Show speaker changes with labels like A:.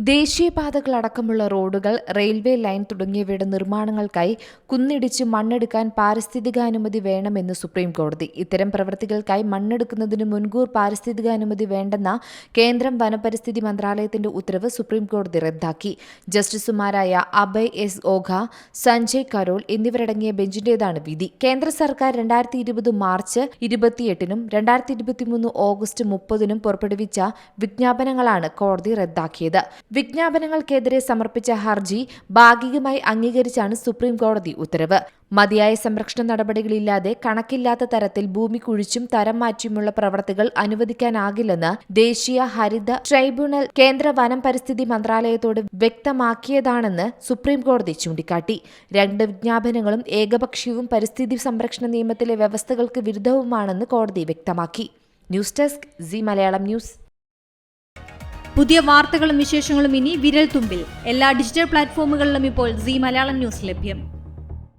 A: ദേശീയപാതകളടക്കമുള്ള റോഡുകൾ, railway line തുടങ്ങിയവയുടെ നിർമ്മാണങ്ങൾക്കായി കുന്നിടിച്ച് മണ്ണെടുക്കാൻ പാരിസ്ഥിതികാനുമതി വേണമെന്ന് സുപ്രീംകോടതി. ഇത്തരം പ്രവൃത്തികൾക്കായി മണ്ണെടുക്കുന്നതിന് മുൻകൂർ പാരിസ്ഥിതികാനുമതി വേണ്ടെന്ന കേന്ദ്രം വനപരിസ്ഥിതി മന്ത്രാലയത്തിന്റെ ഉത്തരവ് സുപ്രീംകോടതി റദ്ദാക്കി. ജസ്റ്റിസുമാരായ അഭയ് എസ് ഓഘ, സഞ്ജയ് കരോൾ എന്നിവരടങ്ങിയ ബെഞ്ചിന്റേതാണ് വിധി. കേന്ദ്ര സർക്കാർ 2020 മാർച്ച് 28-നും 2023 ഓഗസ്റ്റ് 30-നും പുറപ്പെടുവിച്ച വിജ്ഞാപനങ്ങളാണ് കോടതി റദ്ദാക്കിയത്. വിജ്ഞാപനങ്ങൾക്കെതിരെ സമർപ്പിച്ച ഹർജി ഭാഗികമായി അംഗീകരിച്ചാണ് സുപ്രീംകോടതി ഉത്തരവ്. മതിയായ സംരക്ഷണ നടപടികളില്ലാതെ കണക്കില്ലാത്ത തരത്തിൽ ഭൂമി കുഴിച്ചും തരം മാറ്റിയുമുള്ള പ്രവർത്തികൾ അനുവദിക്കാനാകില്ലെന്ന് ദേശീയ ഹരിത ട്രൈബ്യൂണൽ കേന്ദ്ര വനം പരിസ്ഥിതി മന്ത്രാലയത്തോട് വ്യക്തമാക്കിയതാണെന്ന് സുപ്രീംകോടതി ചൂണ്ടിക്കാട്ടി. രണ്ട് വിജ്ഞാപനങ്ങളും ഏകപക്ഷീയവും പരിസ്ഥിതി സംരക്ഷണ നിയമത്തിലെ വ്യവസ്ഥകൾക്ക് വിരുദ്ധവുമാണെന്ന് കോടതി വ്യക്തമാക്കി. News desk C Malayalam news.
B: പുതിയ വാർത്തകളും വിശേഷങ്ങളും ഇനി വിരൽ തുമ്പിൽ. എല്ലാ ഡിജിറ്റൽ പ്ലാറ്റ്ഫോമുകളിലും ഇപ്പോൾ സി മലയാളം ന്യൂസ് ലഭ്യം.